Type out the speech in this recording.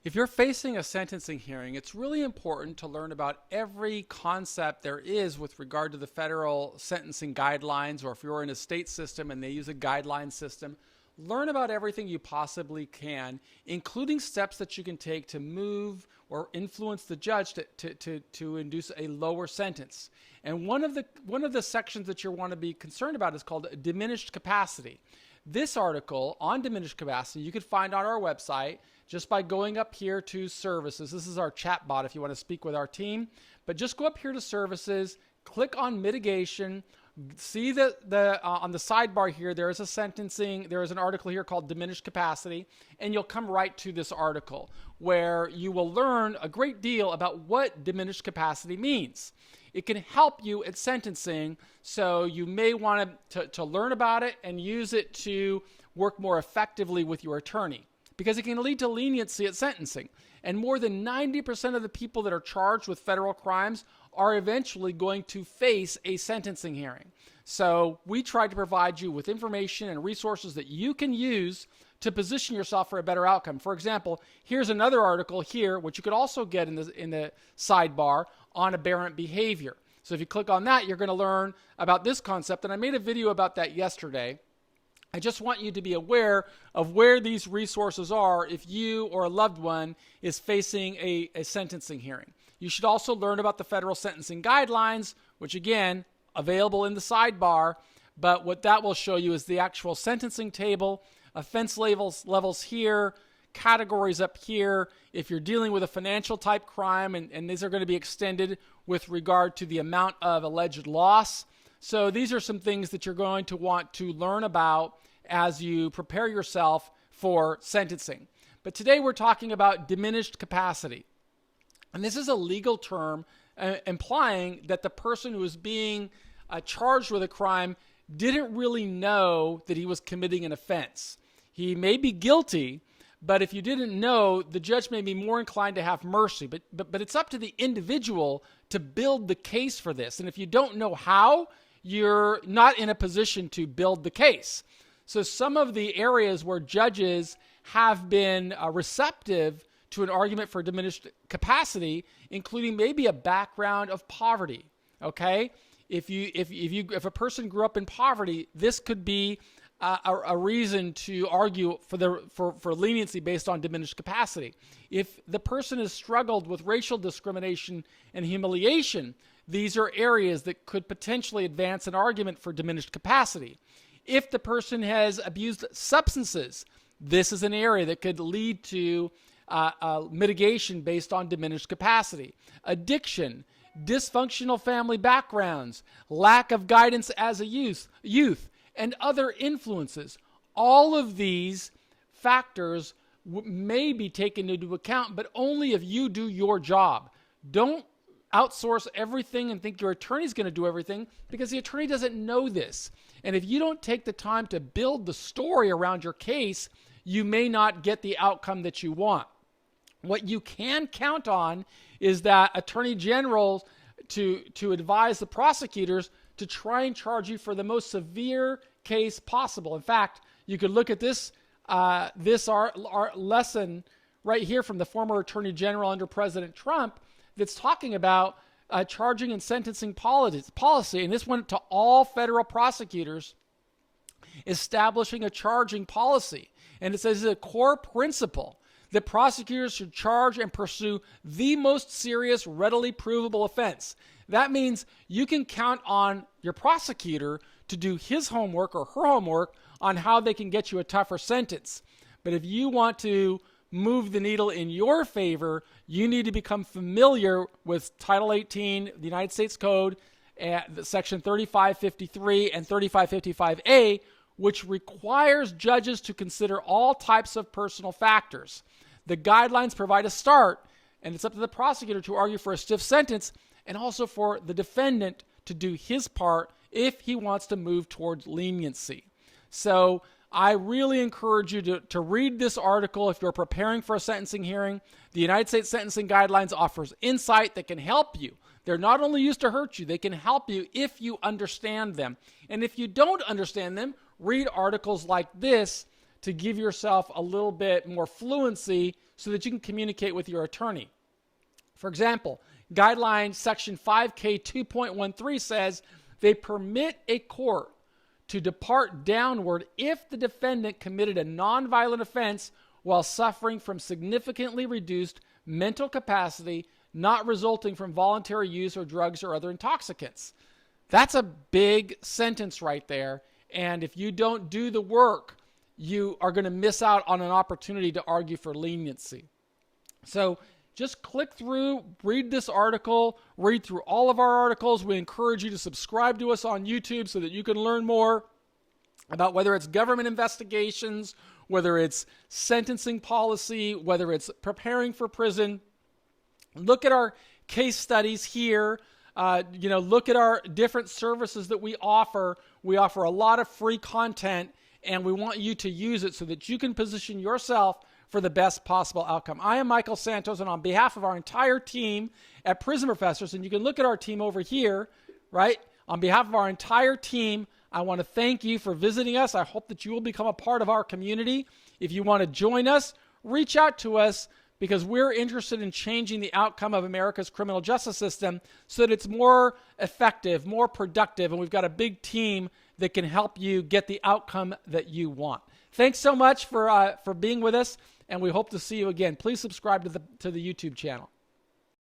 If you're facing a sentencing hearing, it's really important to learn about every concept there is with regard to the federal sentencing guidelines, or if you're in a state system and they use a guideline system, learn about everything you possibly can, including steps that you can take to move or influence the judge to induce a lower sentence. And one of the sections that you want to be concerned about is called diminished capacity. This article on diminished capacity you can find on our website just by going up here to services. This is our chat bot if you want to speak with our team. But just go up here to services, click on mitigation. See on the sidebar here, there is an article here called Diminished Capacity, and you'll come right to this article where you will learn a great deal about what diminished capacity means. It can help you at sentencing, so you may want to learn about it and use it to work more effectively with your attorney, because it can lead to leniency at sentencing. And more than 90% of the people that are charged with federal crimes are eventually going to face a sentencing hearing. So we try to provide you with information and resources that you can use to position yourself for a better outcome. For example, here's another article here, which you could also get in the sidebar, on aberrant behavior. So if you click on that, you're going to learn about this concept. And I made a video about that yesterday. I just want you to be aware of where these resources are if you or a loved one is facing a sentencing hearing. You should also learn about the federal sentencing guidelines, which again, available in the sidebar, but what that will show you is the actual sentencing table, offense levels here, categories up here. If you're dealing with a financial type crime, and these are going to be extended with regard to the amount of alleged loss. So these are some things that you're going to want to learn about as you prepare yourself for sentencing. But today we're talking about diminished capacity. And this is a legal term implying that the person who is being charged with a crime didn't really know that he was committing an offense. He may be guilty, but if you didn't know, the judge may be more inclined to have mercy. But it's up to the individual to build the case for this. And if you don't know how, you're not in a position to build the case. So some of the areas where judges have been receptive to an argument for diminished capacity, including maybe a background of poverty. Okay, if a person grew up in poverty, this could be a reason to argue for leniency based on diminished capacity. If the person has struggled with racial discrimination and humiliation, these are areas that could potentially advance an argument for diminished capacity. If the person has abused substances, this is an area that could lead to mitigation based on diminished capacity. Addiction, dysfunctional family backgrounds, lack of guidance as a youth, and other influences. All of these factors may be taken into account, but only if you do your job. Don't outsource everything and think your attorney's going to do everything, because the attorney doesn't know this. And if you don't take the time to build the story around your case, you may not get the outcome that you want. What you can count on is that attorney generals to advise the prosecutors to try and charge you for the most severe case possible. In fact, you could look at this our lesson right here from the former attorney general under President Trump that's talking about charging and sentencing policy. And this went to all federal prosecutors, establishing a charging policy. And it says it's a core principle that prosecutors should charge and pursue the most serious, readily provable offense. That means you can count on your prosecutor to do his homework or her homework on how they can get you a tougher sentence. But if you want to move the needle in your favor, you need to become familiar with Title 18, the United States Code, Section 3553 and 3555A, which requires judges to consider all types of personal factors. The guidelines provide a start, and it's up to the prosecutor to argue for a stiff sentence, and also for the defendant to do his part if he wants to move towards leniency. So I really encourage you to read this article if you're preparing for a sentencing hearing. The United States Sentencing Guidelines offers insight that can help you. They're not only used to hurt you, they can help you if you understand them. And if you don't understand them, read articles like this to give yourself a little bit more fluency so that you can communicate with your attorney. For example, guideline section 5K 2.13 says they permit a court to depart downward if the defendant committed a nonviolent offense while suffering from significantly reduced mental capacity not resulting from voluntary use of drugs or other intoxicants. That's a big sentence right there. And if you don't do the work, you are going to miss out on an opportunity to argue for leniency. So just click through, read this article, read through all of our articles. We encourage you to subscribe to us on YouTube so that you can learn more about whether it's government investigations, whether it's sentencing policy, whether it's preparing for prison. Look at our case studies here. Look at our different services that we offer. We offer a lot of free content, and we want you to use it so that you can position yourself for the best possible outcome. I am Michael Santos, and on behalf of our entire team at Prison Professors, and you can look at our team over here, right? On behalf of our entire team, I want to thank you for visiting us. I hope that you will become a part of our community. If you want to join us, reach out to us because we're interested in changing the outcome of America's criminal justice system so that it's more effective, more productive, and we've got a big team that can help you get the outcome that you want. Thanks so much for being with us, and we hope to see you again. Please subscribe to the YouTube channel.